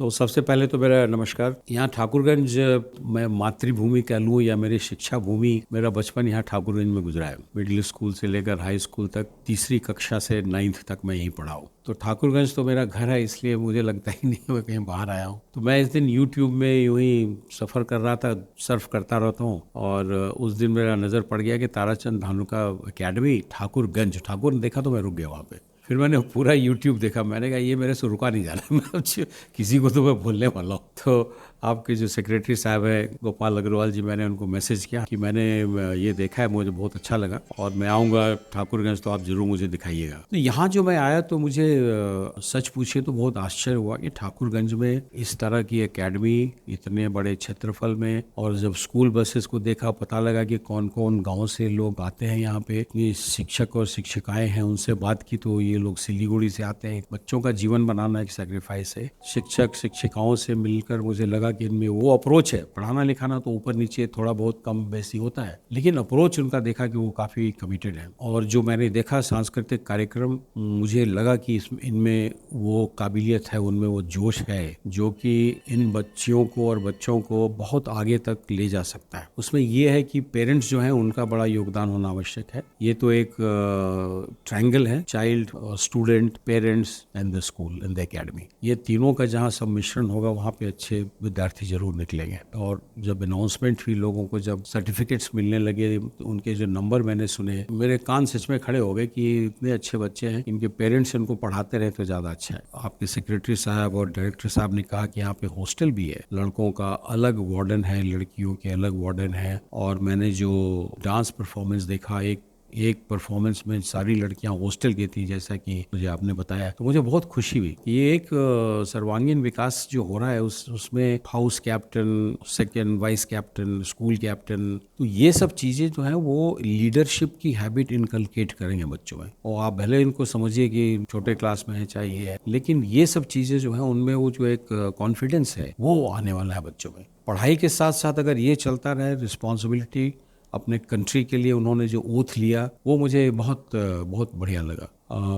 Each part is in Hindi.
तो सबसे पहले तो मेरा नमस्कार। यहाँ ठाकुरगंज मैं मातृभूमि कह लूँ या मेरी शिक्षा भूमि, मेरा बचपन यहाँ ठाकुरगंज में गुजरा है। मिडिल स्कूल से लेकर हाई स्कूल तक, तीसरी कक्षा से 9th तक मैं यहीं पढ़ा हूँ। तो ठाकुरगंज तो मेरा घर है, इसलिए मुझे लगता ही नहीं मैं कहीं बाहर आया हूँ। तो मैं इस दिन यूट्यूब में यूँ ही सफ़र कर रहा था, सर्फ करता रहता हूँ, और उस दिन मेरा नज़र पड़ गया कि ताराचंद धानुका एकेडमी ठाकुरगंज। ठाकुर ने देखा तो मैं रुक गया वहाँ पे। फिर मैंने पूरा यूट्यूब देखा, मैंने कहा ये मेरे से रुका नहीं जा रहा। मैं किसी को तो मैं बोलने वाला हूँ। तो आपके जो सेक्रेटरी साहब हैं गोपाल अग्रवाल जी, मैंने उनको मैसेज किया कि मैंने ये देखा है, मुझे बहुत अच्छा लगा और मैं आऊँगा ठाकुरगंज, तो आप ज़रूर मुझे दिखाइएगा। तो यहाँ जो मैं आया तो मुझे सच पूछे तो बहुत आश्चर्य हुआ कि ठाकुरगंज में इस तरह की एकेडमी इतने बड़े क्षेत्रफल में, और जब स्कूल बसेस को देखा पता लगा कि कौन कौन गाँव से लोग आते हैं यहाँ पे। ये शिक्षक और शिक्षिकाएँ हैं, उनसे बात की तो ये लोग सिलीगुड़ी से आते हैं। बच्चों का जीवन बनाना एक सेक्रीफाइस है। शिक्षक शिक्षिकाओं से मिलकर मुझे लगा कि इनमें वो अप्रोच है, पढ़ाना लिखाना तो ऊपर नीचे थोड़ा बहुत कम बेसी होता है, लेकिन अप्रोच उनका देखा कि वो काफ़ी कमिटेड है। और जो मैंने देखा सांस्कृतिक कार्यक्रम, मुझे लगा कि इनमें वो काबिलियत है, उनमें वो जोश है जो कि इन बच्चियों को और बच्चों को बहुत आगे तक ले जा सकता है। उसमें ये है कि पेरेंट्स जो हैं उनका बड़ा योगदान होना आवश्यक है। ये तो एक ट्रायंगल है, child, student, parents and the school and the academy. ये तीनों का जहाँ सम्मिश्रण होगा वहाँ पे अच्छे विद्यार्थी जरूर निकलेंगे। और जब अनाउंसमेंट हुई, लोगों को जब सर्टिफिकेट्स मिलने लगे, उनके जो नंबर मैंने सुने, मेरे कान सच में खड़े हो गए कि इतने अच्छे बच्चे हैं, इनके पेरेंट्स इनको पढ़ाते रहे तो ज़्यादा अच्छा है। आपके सेक्रेटरी साहब और डायरेक्टर साहब ने कहा कि यहाँ पे हॉस्टल भी है, लड़कों का अलग वार्डन है, लड़कियों के अलग वार्डन है। और मैंने जो डांस परफॉर्मेंस देखा, एक परफॉर्मेंस में सारी लड़कियां हॉस्टल की थी, जैसा कि मुझे आपने बताया, तो मुझे बहुत खुशी हुई। ये एक सर्वांगीण विकास जो हो रहा है उसमें house captain, second vice captain, school captain, तो ये सब चीज़ें जो है वो लीडरशिप की हैबिट इनकलकेट करेंगे बच्चों में। और आप भले इनको समझिए कि छोटे क्लास में है चाहे ये है, लेकिन ये सब चीज़ें जो है उनमें वो जो एक कॉन्फिडेंस है वो आने वाला है बच्चों में। पढ़ाई के साथ साथ अगर ये चलता रहे, रिस्पॉन्सिबिलिटी अपने कंट्री के लिए उन्होंने जो ओथ लिया, वो मुझे बहुत बहुत बढ़िया लगा।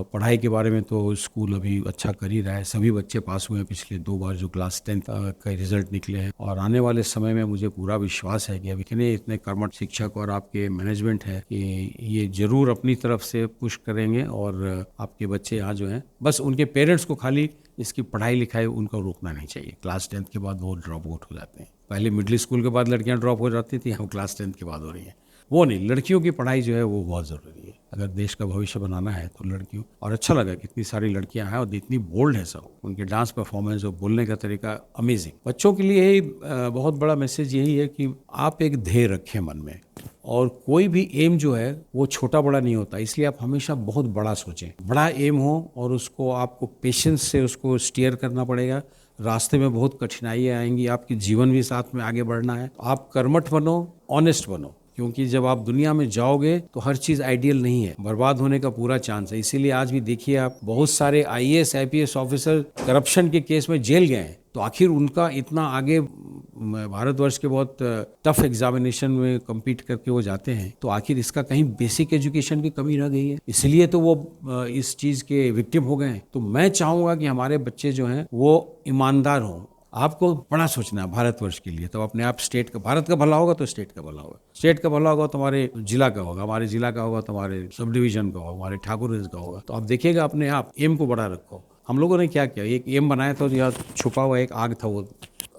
पढ़ाई के बारे में तो स्कूल अभी अच्छा कर ही रहा है, सभी बच्चे पास हुए हैं पिछले 2 बार जो क्लास 10 का रिजल्ट निकले हैं। और आने वाले समय में मुझे पूरा विश्वास है कि अभी इतने कर्मठ शिक्षक और आपके मैनेजमेंट है कि ये जरूर अपनी तरफ से पुश करेंगे, और आपके बच्चे यहाँ जो हैं, बस उनके पेरेंट्स को खाली इसकी पढ़ाई लिखाई उनको रोकना नहीं चाहिए। क्लास 10 के बाद वो ड्रॉप आउट हो जाते हैं। पहले मिडिल स्कूल के बाद लड़कियां ड्रॉप हो जाती थी, अब क्लास 10 के बाद हो रही हैं। वो नहीं, लड़कियों की पढ़ाई जो है वो बहुत ज़रूरी है। अगर देश का भविष्य बनाना है तो लड़कियों, और अच्छा लगा कि इतनी सारी लड़कियां हैं और इतनी बोल्ड है सब, उनके डांस परफॉर्मेंस और बोलने का तरीका अमेजिंग। बच्चों के लिए बहुत बड़ा मैसेज यही है कि आप एक ध्येय रखें मन में, और कोई भी एम जो है वो छोटा बड़ा नहीं होता, इसलिए आप हमेशा बहुत बड़ा सोचें। बड़ा एम हो और उसको आपको पेशेंस से उसको स्टीयर करना पड़ेगा। रास्ते में बहुत कठिनाइयाँ आएंगी, आपके जीवन भी साथ में आगे बढ़ना है। आप कर्मठ बनो, ऑनेस्ट बनो, क्योंकि जब आप दुनिया में जाओगे तो हर चीज़ आइडियल नहीं है, बर्बाद होने का पूरा चांस है। इसीलिए आज भी देखिए आप, बहुत सारे आईएएस आईपीएस ऑफिसर करप्शन के केस में जेल गए हैं, तो आखिर उनका इतना आगे भारतवर्ष के बहुत टफ एग्जामिनेशन में कम्पीट करके वो जाते हैं, तो आखिर इसका कहीं बेसिक एजुकेशन की कमी रह गई है, इसलिए तो वो इस चीज़ के विक्टिम हो गए हैं। तो मैं चाहूँगा कि हमारे बच्चे जो हैं वो ईमानदार हों। आपको बड़ा सोचना है भारतवर्ष के लिए, तो अपने आप स्टेट का, भारत का भला होगा तो स्टेट का भला होगा, स्टेट का भला होगा तो हमारे जिला का होगा, हमारे जिला का होगा तो हमारे सब डिवीजन का होगा, हमारे ठाकुरगंज का होगा। तो आप देखिएगा, अपने आप एम को बड़ा रखो। हम लोगों ने क्या किया, एक एम बनाया था, यहाँ छुपा हुआ एक आग था, वो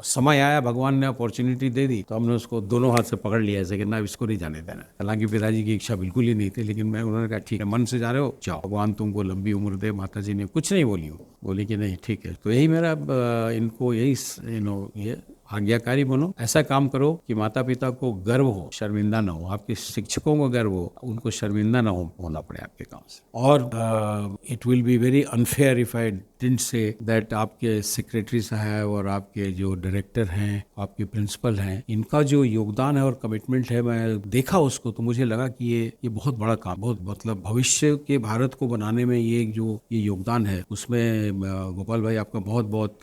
समय आया, भगवान ने अपॉर्चुनिटी दे दी, तो हमने उसको दोनों हाथ से पकड़ लिया ऐसे कि ना, इसको नहीं जाने देना। हालांकि पिताजी की इच्छा बिल्कुल ही नहीं थी, लेकिन उन्होंने कहा ठीक है, मन से जा रहे हो जाओ, भगवान तुमको लंबी उम्र दे। माता जी ने कुछ नहीं बोली, बोली कि नहीं ठीक है। तो यही मेरा इनको यही ये आज्ञाकारी बनो, ऐसा काम करो कि माता पिता को गर्व हो, शर्मिंदा ना हो, आपके शिक्षकों को गर्व हो, उनको शर्मिंदा ना होना पड़े आपके काम से। और it will be very unfair if I didn't say that आपके सेक्रेटरी साहब और आपके जो डायरेक्टर हैं, आपके प्रिंसिपल हैं, इनका जो योगदान है और कमिटमेंट है, मैं देखा उसको तो मुझे लगा कि ये बहुत बड़ा काम, बहुत मतलब भविष्य के भारत को बनाने में ये जो ये योगदान है, उसमें गोपाल भाई आपका बहुत बहुत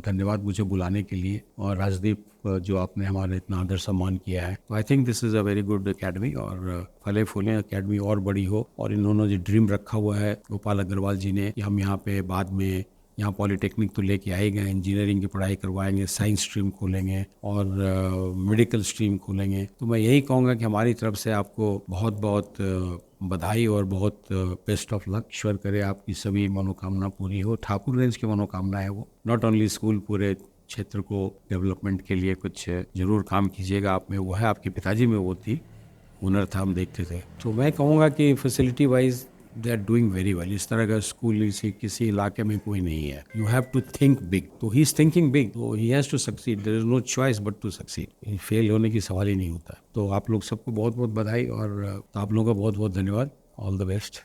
धन्यवाद मुझे बुलाने के लिए, और राजदीप जो आपने हमारे इतना आदर सम्मान किया है। तो I think this is a very good academy, और फले फूले एकेडमी और बड़ी हो। और इन्होंने जो ड्रीम रखा हुआ है गोपाल अग्रवाल जी ने कि हम यहाँ पे बाद में यहाँ पॉलिटेक्निक तो लेके आएंगे, इंजीनियरिंग की पढ़ाई करवाएंगे, साइंस स्ट्रीम खोलेंगे और मेडिकल स्ट्रीम खोलेंगे। तो मैं यही कहूँगा कि हमारी तरफ से आपको बहुत बहुत बधाई और बहुत बेस्ट ऑफ लक। ईश्वर करे आपकी सभी मनोकामना पूरी हो। ठाकुरगंज की मनोकामना है वो, नॉट ओनली स्कूल, पूरे क्षेत्र को डेवलपमेंट के लिए कुछ जरूर काम कीजिएगा। आप में वो है, आपके पिताजी में वो थी, हुनर था, हम देखते थे। तो मैं कहूँगा कि facility wise they are doing very well. इस तरह का स्कूल किसी इलाके में कोई नहीं है। You have to think big, तो ही इज थिंकिंग बिग, तो he has to succeed. There is no choice but to succeed. Fail होने की सवाल ही नहीं होता। तो आप लोग सबको बहुत बहुत बधाई और आप लोगों का बहुत बहुत धन्यवाद। All the best.